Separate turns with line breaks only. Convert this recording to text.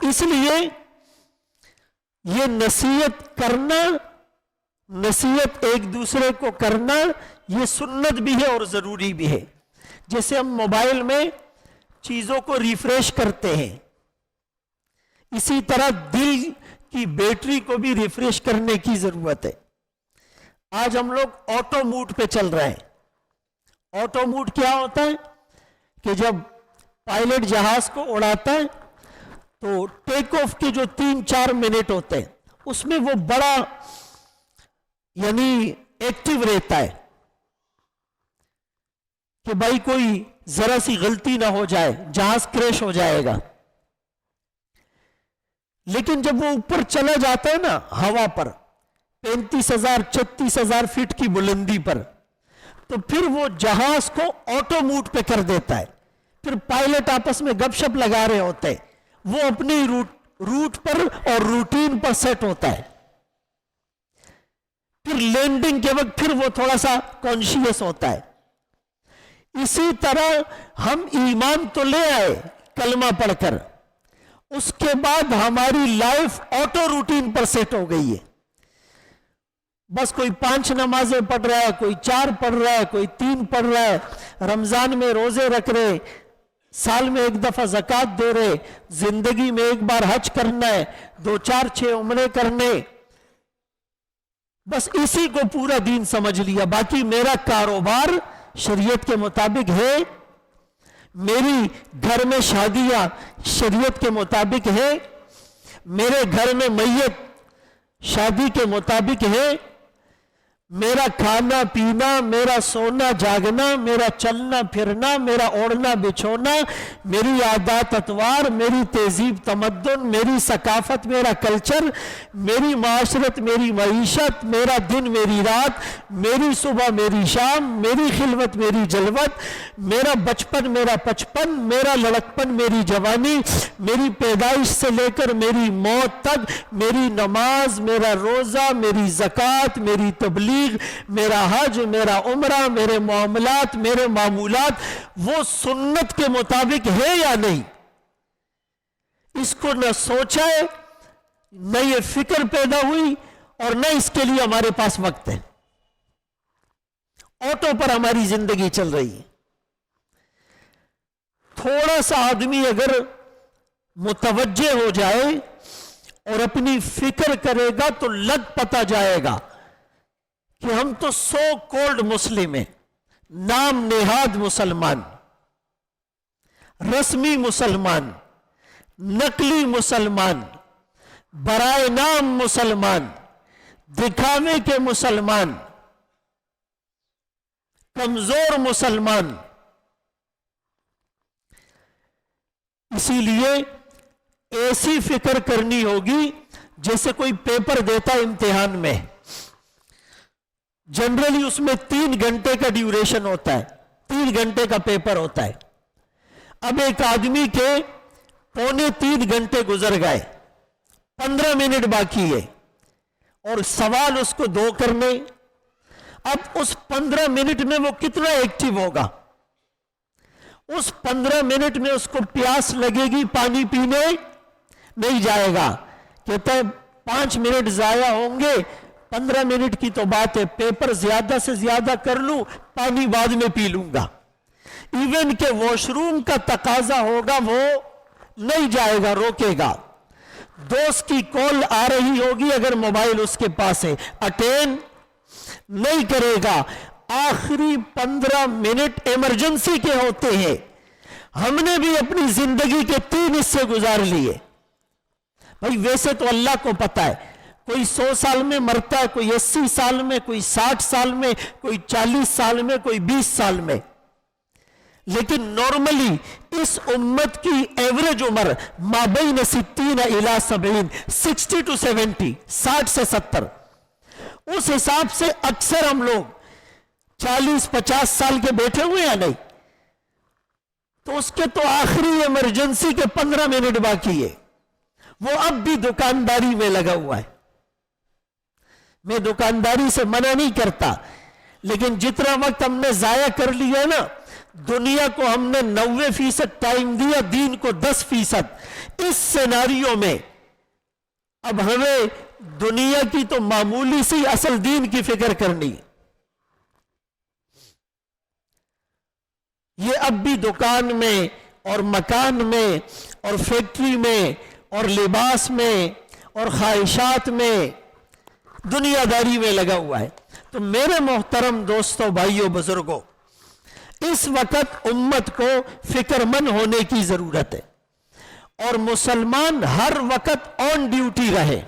اس لیے یہ نصیحت کرنا، نصیحت ایک دوسرے کو کرنا، یہ سنت بھی ہے اور ضروری بھی ہے. جیسے ہم موبائل میں چیزوں کو ریفریش کرتے ہیں، اسی طرح دل کی بیٹری کو بھی ریفریش کرنے کی ضرورت ہے. آج ہم لوگ آٹو موڈ پہ چل رہے ہیں. آٹو موڈ کیا ہوتا ہے کہ جب پائلٹ جہاز کو اڑاتا ہے تو ٹیک آف کے جو 3-4 منٹ ہوتے ہیں اس میں وہ بڑا یعنی ایکٹیو رہتا ہے کہ بھائی کوئی ذرا سی غلطی نہ ہو جائے، جہاز کریش ہو جائے گا. لیکن جب وہ اوپر چلا جاتا ہے نا ہوا پر 35,000-36,000 فٹ کی بلندی پر، تو پھر وہ جہاز کو آٹو موڈ پہ کر دیتا ہے. پھر پائلٹ آپس میں گپ شپ لگا رہے ہوتے ہیں، وہ اپنی روٹ پر اور روٹین پر سیٹ ہوتا ہے. پھر لینڈنگ کے وقت پھر وہ تھوڑا سا کانشیس ہوتا ہے. اسی طرح ہم ایمان تو لے آئے کلمہ پڑھ کر، اس کے بعد ہماری لائف آٹو روٹین پر سیٹ ہو گئی ہے. بس کوئی 5 نمازیں پڑھ رہا ہے، کوئی 4 پڑھ رہا ہے، کوئی 3 پڑھ رہا ہے، رمضان میں روزے رکھ رہے، سال میں 1 دفعہ زکوٰۃ دے رہے، زندگی میں 1 بار حج کرنا ہے، 2-4-6 عمرے کرنے. بس اسی کو پورا دین سمجھ لیا. باقی میرا کاروبار شریعت کے مطابق ہے، میری گھر میں شادیاں شریعت کے مطابق ہے، میرے گھر میں میت شادی کے مطابق ہے، میرا کھانا پینا، میرا سونا جاگنا، میرا چلنا پھرنا، میرا اوڑھنا بچھونا، میری عادات اطوار، میری تہذیب تمدن، میری ثقافت، میرا کلچر، میری معاشرت، میری معیشت، میرا دن میری رات، میری صبح میری شام، میری خلوت میری جلوت، میرا بچپن میرا پچپن، میرا لڑکپن میری جوانی، میری پیدائش سے لے کر میری موت تک، میری نماز، میرا روزہ، میری زکوٰۃ، میری تبلیغ، میرا حج، میرا عمرہ، میرے معاملات، میرے معمولات، وہ سنت کے مطابق ہے یا نہیں؟ اس کو نہ سوچا ہے، نہ یہ فکر پیدا ہوئی، اور نہ اس کے لیے ہمارے پاس وقت ہے. آٹو پر ہماری زندگی چل رہی ہے. تھوڑا سا آدمی اگر متوجہ ہو جائے اور اپنی فکر کرے گا تو لگ پتا جائے گا کہ ہم تو سو کولڈ مسلم ہیں، نام نہاد مسلمان، رسمی مسلمان، نقلی مسلمان، برائے نام مسلمان، دکھاوے کے مسلمان، کمزور مسلمان. اسی لیے ایسی فکر کرنی ہوگی جیسے کوئی پیپر دیتا ہے امتحان میں. جنرلی اس میں 3 گھنٹے کا ڈیوریشن ہوتا ہے، 3 گھنٹے کا پیپر ہوتا ہے. اب ایک آدمی کے 2.25 گھنٹے گزر گئے، 15 منٹ باقی ہے اور سوال اس کو 2 کرنے. اب اس 15 منٹ میں وہ کتنا ایکٹیو ہوگا؟ اس 15 منٹ میں اس کو پیاس لگے گی، پانی پینے نہیں جائے گا. کہتا ہے 5 منٹ ضائع ہوں گے، 15 منٹ کی تو بات ہے، پیپر زیادہ سے زیادہ کر لوں، پانی بعد میں پی لوں گا. ایون کہ واش روم کا تقاضا ہوگا وہ نہیں جائے گا، روکے گا. دوست کی کال آ رہی ہوگی، اگر موبائل اس کے پاس ہے اٹینڈ نہیں کرے گا. آخری 15 منٹ ایمرجنسی کے ہوتے ہیں. ہم نے بھی اپنی زندگی کے 3 حصے گزار لیے. بھائی ویسے تو اللہ کو پتا ہے، کوئی 100 سال میں مرتا ہے، کوئی 80 سال میں، کوئی 60 سال میں، کوئی 40 سال میں، کوئی 20 سال میں. لیکن نارملی اس امت کی ایوریج عمر مابین 60 الی 70، 60 to 70، 60 سے 70. اس حساب سے اکثر ہم لوگ 40-50 سال کے بیٹھے ہوئے ہیں نہیں، تو اس کے تو آخری ایمرجنسی کے 15 منٹ باقی ہے. وہ اب بھی دکانداری میں لگا ہوا ہے. میں دکانداری سے منع نہیں کرتا، لیکن جتنا وقت ہم نے ضائع کر لیا نا دنیا کو ہم نے 90% ٹائم دیا، دین کو 10%۔ اس سیناریو میں اب ہمیں دنیا کی تو معمولی سی، اصل دین کی فکر کرنی۔ یہ اب بھی دکان میں اور مکان میں اور فیکٹری میں اور لباس میں اور خواہشات میں، دنیا داری میں لگا ہوا ہے۔ تو میرے محترم دوستوں، بھائیوں، بزرگوں، اس وقت امت کو فکر مند ہونے کی ضرورت ہے، اور مسلمان ہر وقت آن ڈیوٹی رہے۔